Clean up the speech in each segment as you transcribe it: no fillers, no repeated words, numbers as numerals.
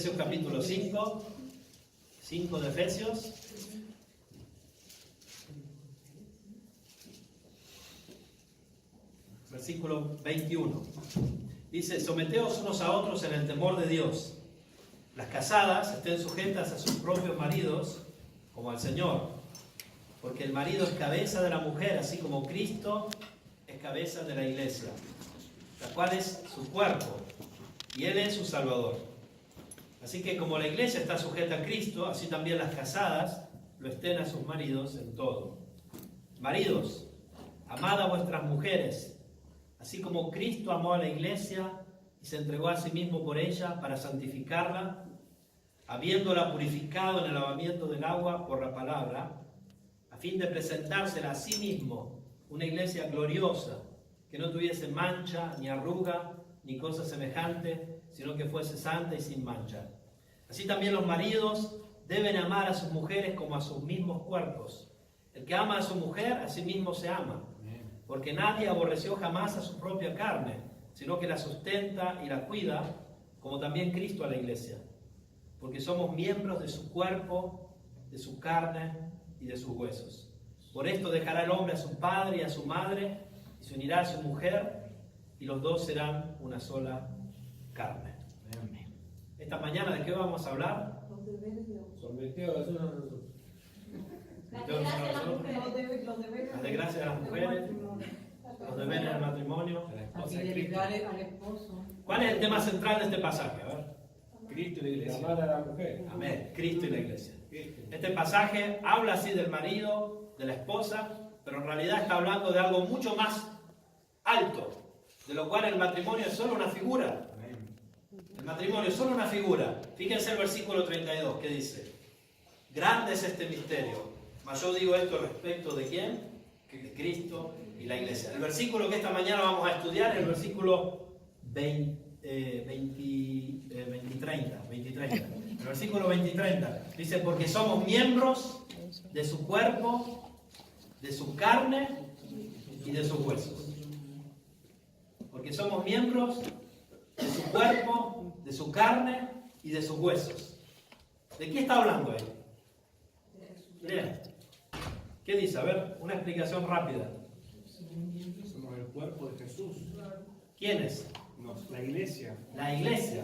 Efesios capítulo 5 de Efesios. Versículo 21. Dice: someteos unos a otros en el temor de Dios. Las casadas estén sujetas a sus propios maridos, como al Señor. Porque el marido es cabeza de la mujer, así como Cristo es cabeza de la iglesia, la cual es su cuerpo, y Él es su Salvador. Así que como la iglesia está sujeta a Cristo, así también las casadas lo estén a sus maridos en todo. Maridos, amad a vuestras mujeres, así como Cristo amó a la iglesia y se entregó a sí mismo por ella para santificarla, habiéndola purificado en el lavamiento del agua por la palabra, a fin de presentársela a sí mismo una iglesia gloriosa, que no tuviese mancha, ni arruga, ni cosa semejante, sino que fuese santa y sin mancha. Así también los maridos deben amar a sus mujeres como a sus mismos cuerpos. El que ama a su mujer, a sí mismo se ama. Porque nadie aborreció jamás a su propia carne, sino que la sustenta y la cuida, como también Cristo a la iglesia. Porque somos miembros de su cuerpo, de su carne y de sus huesos. Por esto dejará el hombre a su padre y a su madre, y se unirá a su mujer, y los dos serán una sola carne. Esta mañana, ¿de qué vamos a hablar? Sometido a las unas a los otros. Las desgracias de las mujeres, los deberes del matrimonio, La fidelidad al esposo. ¿Cuál es el tema central de este pasaje? A ver. Cristo y la iglesia. Amar a la mujer. Amén. Cristo y la iglesia. Este pasaje habla así del marido, de la esposa, pero en realidad está hablando de algo mucho más alto, de lo cual el matrimonio es solo una figura. El matrimonio es solo una figura. Fíjense el versículo 32, que dice: grande es este misterio, mas yo digo esto respecto de ¿quién? De Cristo y la iglesia. El versículo que esta mañana vamos a estudiar es el versículo 30. El versículo 20 y 30 dice: porque somos miembros de su cuerpo, de su carne y de sus huesos. Porque somos miembros de su cuerpo, de su carne y de sus huesos. ¿De qué está hablando él? Lean. ¿Qué dice? A ver, una explicación rápida. Somos el cuerpo de Jesús. ¿Quién es? La iglesia. La iglesia.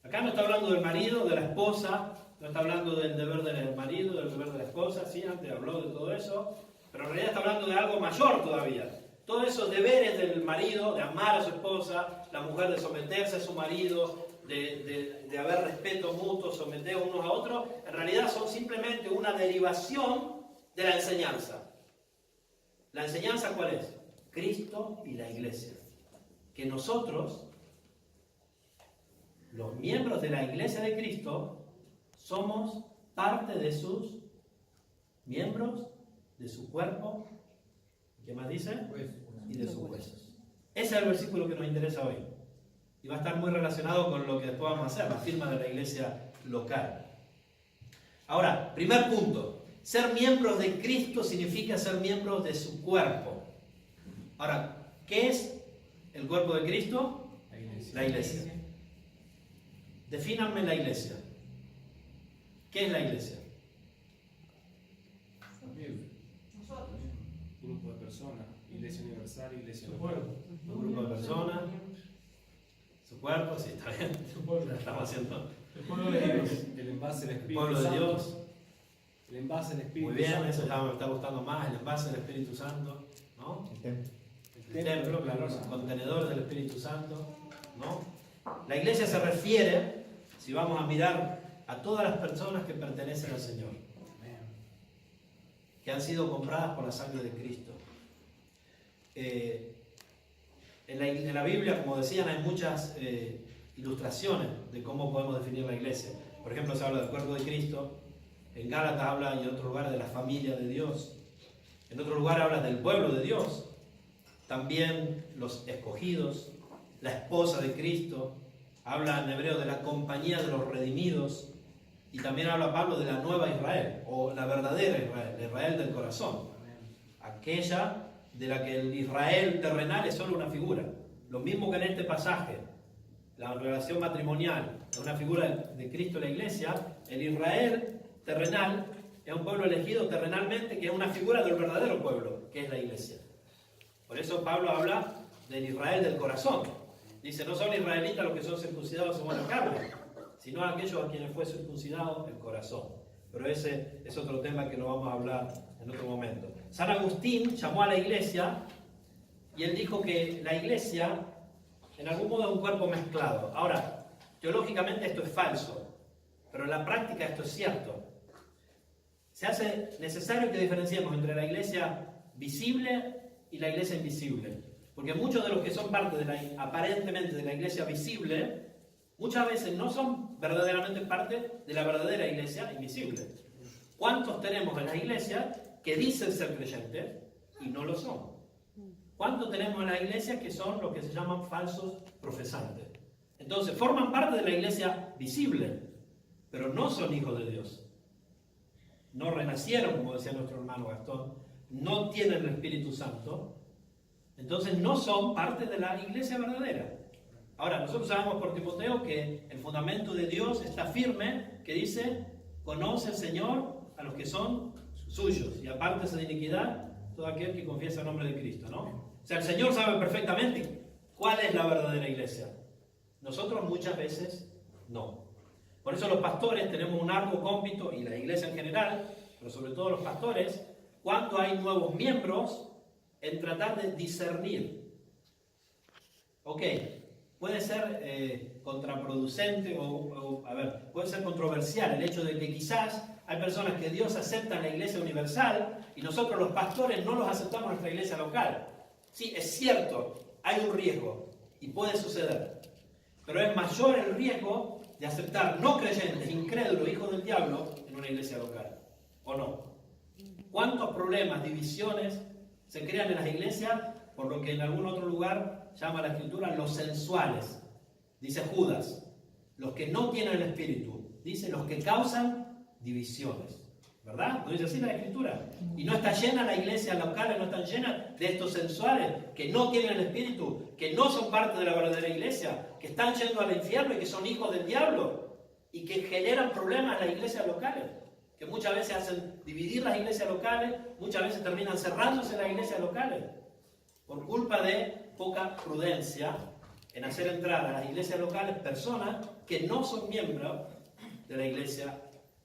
Acá no está hablando del marido, de la esposa, no está hablando del deber del marido, del deber de la esposa, sí, antes habló de todo eso, pero en realidad está hablando de algo mayor todavía. Todos esos deberes del marido, de amar a su esposa, la mujer de someterse a su marido, de haber respeto mutuo, someter unos a otros, en realidad son simplemente una derivación de la enseñanza. ¿La enseñanza cuál es? Cristo y la iglesia. Que nosotros, los miembros de la iglesia de Cristo, somos parte de sus miembros, de su cuerpo, ¿qué más dice? Y de sus huesos. Ese es el versículo que nos interesa hoy. Y va a estar muy relacionado con lo que después vamos a hacer, la firma de la iglesia local. Ahora, primer punto. Ser miembros de Cristo significa ser miembros de su cuerpo. Ahora, ¿qué es el cuerpo de Cristo? La iglesia. Defínanme la iglesia. ¿Qué es la iglesia? Grupo de personas. Iglesia universal, iglesia Su local. cuerpo. Un grupo de personas. Su cuerpo, sí, está bien. Lo estamos haciendo. El pueblo de Dios. El envase del El Espíritu pueblo de Santo. Dios. El envase del Espíritu Muy bien, Santo. eso ya me está gustando más, el envase del Espíritu Santo, ¿no? El Templo, claro, los contenedores del Espíritu Santo, ¿no? La iglesia se refiere, si vamos a mirar, a todas las personas que pertenecen al Señor, que han sido compradas por la sangre de Cristo. En la Biblia, como decían, hay muchas ilustraciones de cómo podemos definir la iglesia. Por ejemplo, se habla del cuerpo de Cristo. En Gálatas habla, y en otro lugar, de la familia de Dios. En otro lugar habla del pueblo de Dios. También los escogidos, la esposa de Cristo. Habla en hebreo de la compañía de los redimidos. Y también habla Pablo de la nueva Israel, o la verdadera Israel, la Israel del corazón. Aquella de la que el Israel terrenal es solo una figura. Lo mismo que en este pasaje. la relación matrimonial es una figura de Cristo en la iglesia, el Israel terrenal es un pueblo elegido terrenalmente, que es una figura del verdadero pueblo, que es la iglesia. Por eso Pablo habla del Israel del corazón. Dice, no son israelitas los que son circuncidados según la carne, sino aquellos a quienes fue circuncidado el corazón. Pero ese es otro tema que lo vamos a hablar en otro momento. San Agustín llamó a la iglesia y él dijo que la iglesia en algún modo es un cuerpo mezclado. Ahora, teológicamente esto es falso, pero en la práctica esto es cierto. Se hace necesario que diferenciemos entre la iglesia visible y la iglesia invisible. Porque muchos de los que son parte aparentemente de la iglesia visible, muchas veces no son verdaderamente parte de la verdadera iglesia invisible. ¿Cuántos tenemos en la iglesia que dicen ser creyentes y no lo son? ¿Cuántos tenemos en la iglesia que son lo que se llaman falsos profesantes? Entonces, forman parte de la iglesia visible, pero no son hijos de Dios. No renacieron, como decía nuestro hermano Gastón, no tienen el Espíritu Santo, entonces no son parte de la iglesia verdadera. Ahora, nosotros sabemos por Timoteo que el fundamento de Dios está firme, que dice, conoce el Señor a los que son suyos, y apártese de iniquidad todo aquel que confiesa el nombre de Cristo, ¿no? O sea, el Señor sabe perfectamente cuál es la verdadera iglesia. Nosotros muchas veces no. Por eso los pastores tenemos un arduo cómpito, y la iglesia en general, pero sobre todo los pastores, cuando hay nuevos miembros, en tratar de discernir. Ok, puede ser contraproducente puede ser controversial el hecho de que quizás hay personas que Dios acepta en la iglesia universal y nosotros los pastores no los aceptamos en nuestra iglesia local. Sí, es cierto, hay un riesgo y puede suceder, pero es mayor el riesgo de aceptar no creyentes, incrédulos, hijos del diablo en una iglesia local, ¿o no? ¿Cuántos problemas, divisiones se crean en las iglesias por lo que en algún otro lugar llama la Escritura los sensuales? Dice Judas, los que no tienen el Espíritu, dice los que causan divisiones, ¿verdad? ¿No dice así la Escritura? Y no está llena la iglesia local, no están llenas de estos sensuales que no tienen el Espíritu, que no son parte de la verdadera iglesia, que están yendo al infierno y que son hijos del diablo y que generan problemas en las iglesias locales, que muchas veces hacen dividir las iglesias locales, muchas veces terminan cerrándose las iglesias locales por culpa de poca prudencia en hacer entrar a las iglesias locales personas que no son miembros de la iglesia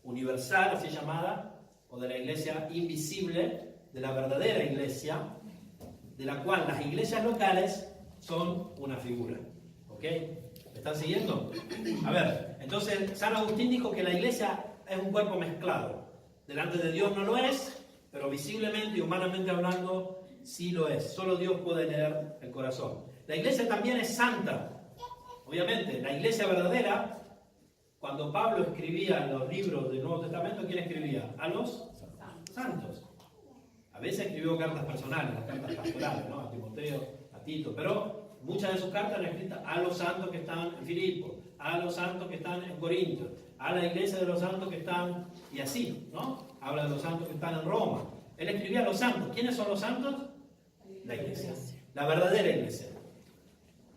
universal, así llamada, o de la iglesia invisible, de la verdadera iglesia, de la cual las iglesias locales son una figura. ¿Ok? ¿Me están siguiendo? A ver, entonces San Agustín dijo que la iglesia es un cuerpo mezclado. Delante de Dios no lo es, pero visiblemente y humanamente hablando sí lo es. Solo Dios puede leer el corazón. La iglesia también es santa. Obviamente, la iglesia verdadera, cuando Pablo escribía los libros del Nuevo Testamento, ¿quién escribía? A los santos. A veces escribió cartas personales, las cartas pastorales, ¿no? A Timoteo, a Tito, pero muchas de sus cartas eran escritas a los santos que están en Filipo, a los santos que están en Corinto, a la iglesia de los santos que están, y así, ¿no? Habla de los santos que están en Roma. Él escribía a los santos. ¿Quiénes son los santos? La iglesia, la verdadera iglesia,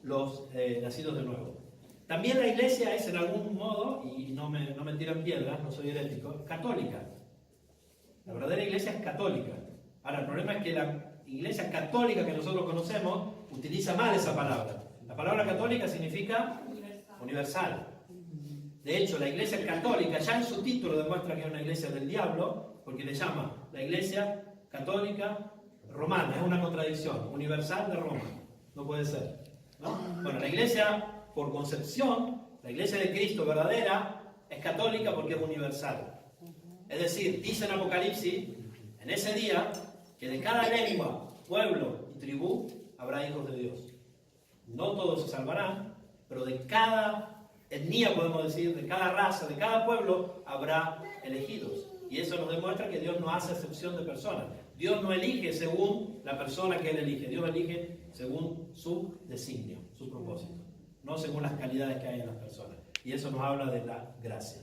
los nacidos de nuevo. También la iglesia es en algún modo, y no me tiran piedras, no soy herético, católica. La verdadera iglesia es católica. Ahora, el problema es que la iglesia católica que nosotros conocemos utiliza mal esa palabra. La palabra católica significa universal. De hecho, la iglesia católica ya en su título demuestra que es una iglesia del diablo, porque le llama la iglesia católica romana. Es una contradicción. Universal de Roma. No puede ser, ¿no? Bueno, la iglesia, por concepción, la iglesia de Cristo verdadera, es católica porque es universal. Es decir, dice en Apocalipsis, en ese día, que de cada lengua, pueblo y tribu habrá hijos de Dios. No todos se salvarán, pero de cada etnia, podemos decir, de cada raza, de cada pueblo, habrá elegidos. Y eso nos demuestra que Dios no hace excepción de personas. Dios no elige según la persona que Él elige. Dios elige según su designio, su propósito. No según las calidades que hay en las personas. Y eso nos habla de la gracia.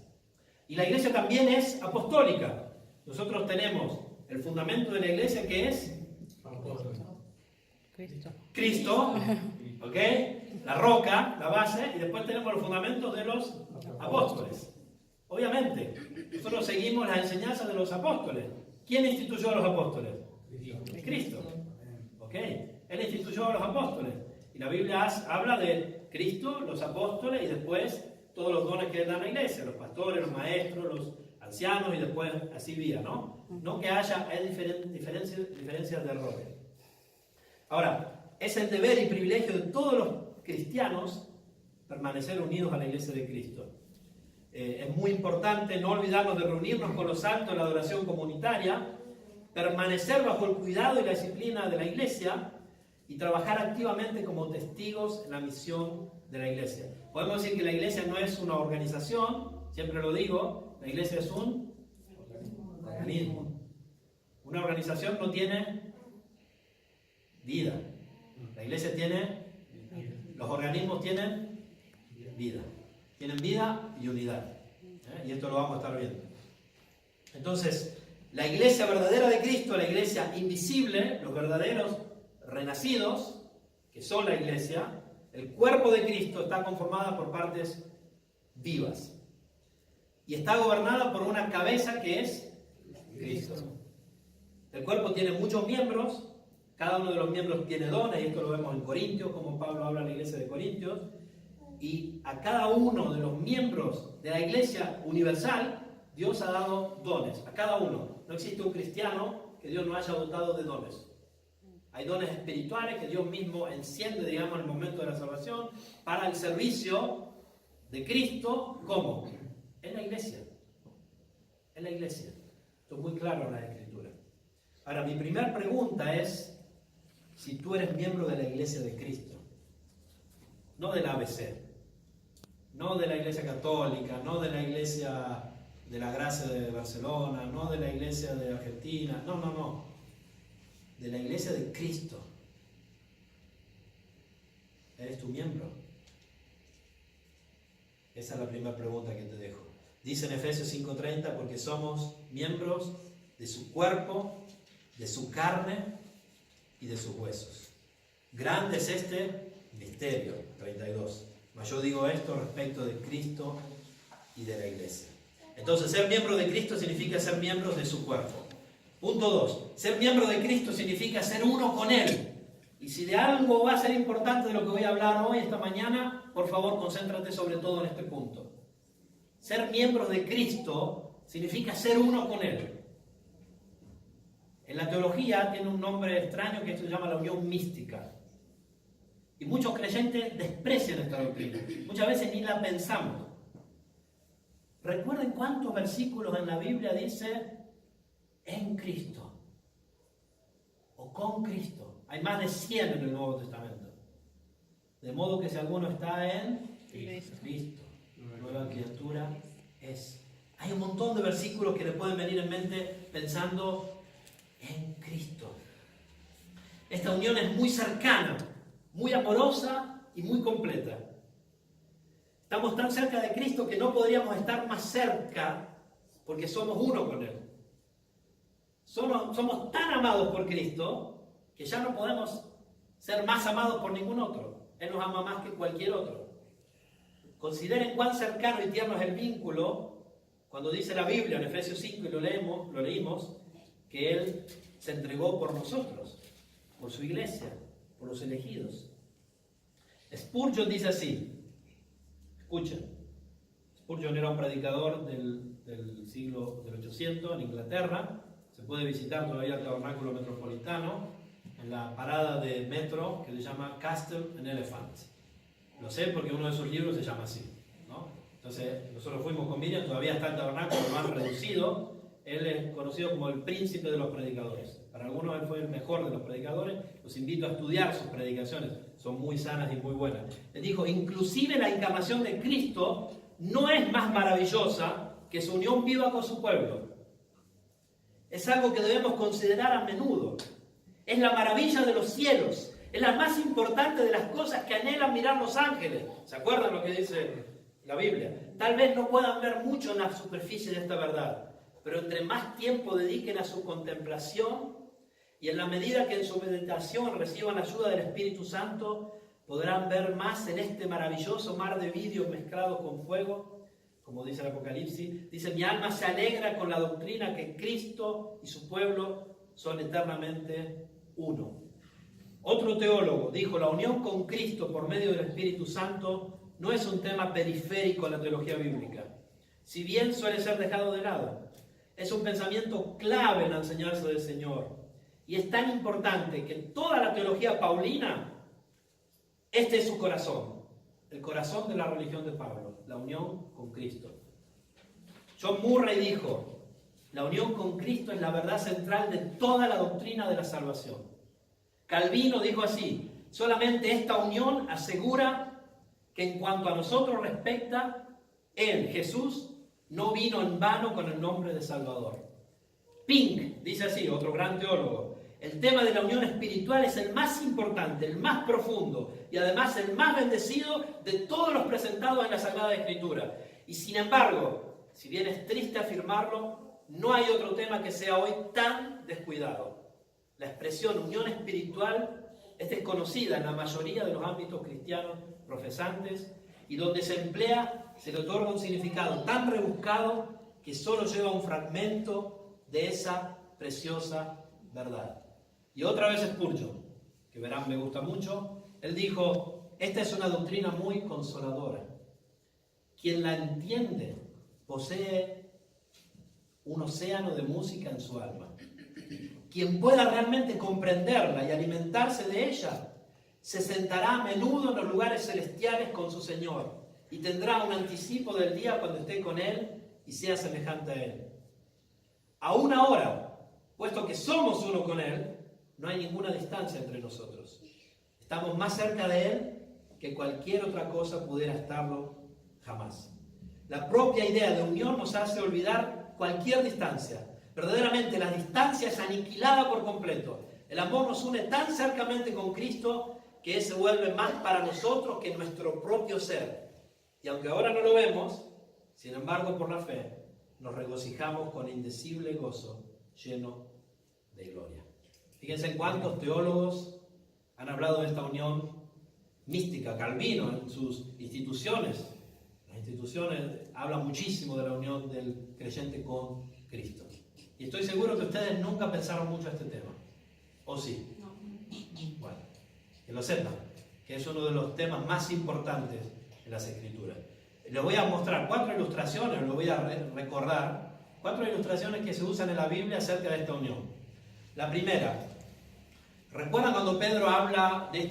Y la iglesia también es apostólica. Nosotros tenemos el fundamento de la iglesia que es Cristo. ¿Ok? la roca, la base, y después tenemos los fundamentos de los apóstoles. Obviamente, nosotros seguimos las enseñanzas de los apóstoles. ¿Quién instituyó a los apóstoles? Cristo. ¿Ok? Él instituyó a los apóstoles. Y la Biblia habla de Cristo, los apóstoles, y después todos los dones que dan a la iglesia, los pastores, los maestros, los ancianos, y después así vía, ¿no? No que haya diferencias de errores. Ahora, es el deber y privilegio de todos los cristianos permanecer unidos a la iglesia de Cristo. Es muy importante no olvidarnos de reunirnos con los santos en la adoración comunitaria, permanecer bajo el cuidado y la disciplina de la iglesia y trabajar activamente como testigos en la misión de la iglesia. Podemos decir que la iglesia no es una organización, siempre lo digo, la iglesia es un organismo. Una organización no tiene vida. La iglesia tiene, los organismos tienen vida. Tienen vida y unidad. Y esto lo vamos a estar viendo. Entonces, la iglesia verdadera de Cristo, la iglesia invisible, los verdaderos renacidos, que son la iglesia, el cuerpo de Cristo está conformada por partes vivas. Y está gobernada por una cabeza que es Cristo. El cuerpo tiene muchos miembros, cada uno de los miembros tiene dones, y esto lo vemos en Corintios, como Pablo habla en la iglesia de Corintios. Y a cada uno de los miembros de la iglesia universal, Dios ha dado dones, a cada uno. No existe un cristiano que Dios no haya dotado de dones. Hay dones espirituales que Dios mismo enciende, digamos, en el momento de la salvación, para el servicio de Cristo. ¿Cómo? En la iglesia. En la iglesia. Esto es muy claro en la Escritura. Ahora, mi primera pregunta es si tú eres miembro de la iglesia de Cristo. No de la ABC. No de la iglesia católica, no de la iglesia de la Gracia de Barcelona, no de la iglesia de Argentina, no. De la iglesia de Cristo. ¿Eres tu miembro? Esa es la primera pregunta que te dejo. Dice en Efesios 5:30, porque somos miembros de su cuerpo, de su carne y de sus huesos. Grande es este misterio, 32. Mas yo digo esto respecto de Cristo y de la iglesia. Entonces, ser miembro de Cristo significa ser miembros de su cuerpo. Punto 2. Ser miembro de Cristo significa ser uno con Él. Y si de algo va a ser importante de lo que voy a hablar hoy, esta mañana, por favor, concéntrate sobre todo en este punto. Ser miembro de Cristo significa ser uno con Él. En la teología tiene un nombre extraño que se llama la unión mística. Y muchos creyentes desprecian esta doctrina. Muchas veces ni la pensamos. Recuerden cuántos versículos en la Biblia dice en Cristo o con Cristo. Hay más de 100 en el Nuevo Testamento. De modo que si alguno está en Cristo, nueva criatura es. Hay un montón de versículos que le pueden venir en mente pensando en Cristo. Esta unión es muy cercana, muy amorosa y muy completa. Estamos tan cerca de Cristo que no podríamos estar más cerca porque somos uno con Él. Somos tan amados por Cristo que ya no podemos ser más amados por ningún otro. Él nos ama más que cualquier otro. Consideren cuán cercano y tierno es el vínculo cuando dice la Biblia en Efesios 5 y lo leímos, que Él se entregó por nosotros, por su iglesia, por los elegidos. Spurgeon dice así, escuchen, Spurgeon era un predicador del siglo del 800 en Inglaterra. Se puede visitar todavía el tabernáculo metropolitano en la parada de metro que se llama Castle and Elephant. Lo sé porque uno de sus libros se llama así, ¿no? Entonces, nosotros fuimos con Miriam, todavía está el tabernáculo más reducido. Él es conocido como el príncipe de los predicadores. Para algunos él fue el mejor de los predicadores. Los invito a estudiar sus predicaciones, son muy sanas y muy buenas. Él dijo, inclusive la encarnación de Cristo no es más maravillosa que su unión viva con su pueblo. Es algo que debemos considerar a menudo. Es la maravilla de los cielos. Es la más importante de las cosas que anhelan mirar los ángeles. ¿Se acuerdan lo que dice la Biblia? Tal vez no puedan ver mucho en la superficie de esta verdad, pero entre más tiempo dediquen a su contemplación y en la medida que en su meditación reciban ayuda del Espíritu Santo, podrán ver más en este maravilloso mar de vidrio mezclado con fuego, como dice el Apocalipsis. Dice, mi alma se alegra con la doctrina que Cristo y su pueblo son eternamente uno. Otro teólogo dijo, la unión con Cristo por medio del Espíritu Santo no es un tema periférico en la teología bíblica, si bien suele ser dejado de lado. Es un pensamiento clave en la enseñanza del Señor. Y es tan importante que toda la teología paulina, este es su corazón, el corazón de la religión de Pablo, la unión con Cristo. John Murray dijo, la unión con Cristo es la verdad central de toda la doctrina de la salvación. Calvino dijo así, solamente esta unión asegura que en cuanto a nosotros respecta, Él, Jesús, no vino en vano con el nombre de Salvador. Pink dice así, otro gran teólogo, el tema de la unión espiritual es el más importante, el más profundo y además el más bendecido de todos los presentados en la Sagrada Escritura. Y sin embargo, si bien es triste afirmarlo, no hay otro tema que sea hoy tan descuidado. La expresión unión espiritual es desconocida en la mayoría de los ámbitos cristianos profesantes y donde se emplea se le otorga un significado tan rebuscado que solo lleva un fragmento de esa preciosa verdad. Y otra vez Spurgeon, que verán me gusta mucho, él dijo, esta es una doctrina muy consoladora. Quien la entiende posee un océano de música en su alma. Quien pueda realmente comprenderla y alimentarse de ella, se sentará a menudo en los lugares celestiales con su Señor y tendrá un anticipo del día cuando esté con Él y sea semejante a Él. Aún ahora, puesto que somos uno con Él, no hay ninguna distancia entre nosotros. Estamos más cerca de Él que cualquier otra cosa pudiera estarlo jamás. La propia idea de unión nos hace olvidar cualquier distancia. Verdaderamente la distancia es aniquilada por completo. El amor nos une tan cercamente con Cristo que Él se vuelve más para nosotros que nuestro propio ser. Y aunque ahora no lo vemos, sin embargo por la fe, nos regocijamos con indecible gozo lleno de gloria. Fíjense en cuántos teólogos han hablado de esta unión mística. Calvino en sus instituciones, las instituciones hablan muchísimo de la unión del creyente con Cristo. Y estoy seguro que ustedes nunca pensaron mucho en este tema. ¿O sí? No. Bueno, que lo sepan, que es uno de los temas más importantes en las Escrituras. Les voy a mostrar 4 ilustraciones, lo voy a recordar, 4 ilustraciones que se usan en la Biblia acerca de esta unión. La primera, ¿recuerdan cuando Pedro habla de este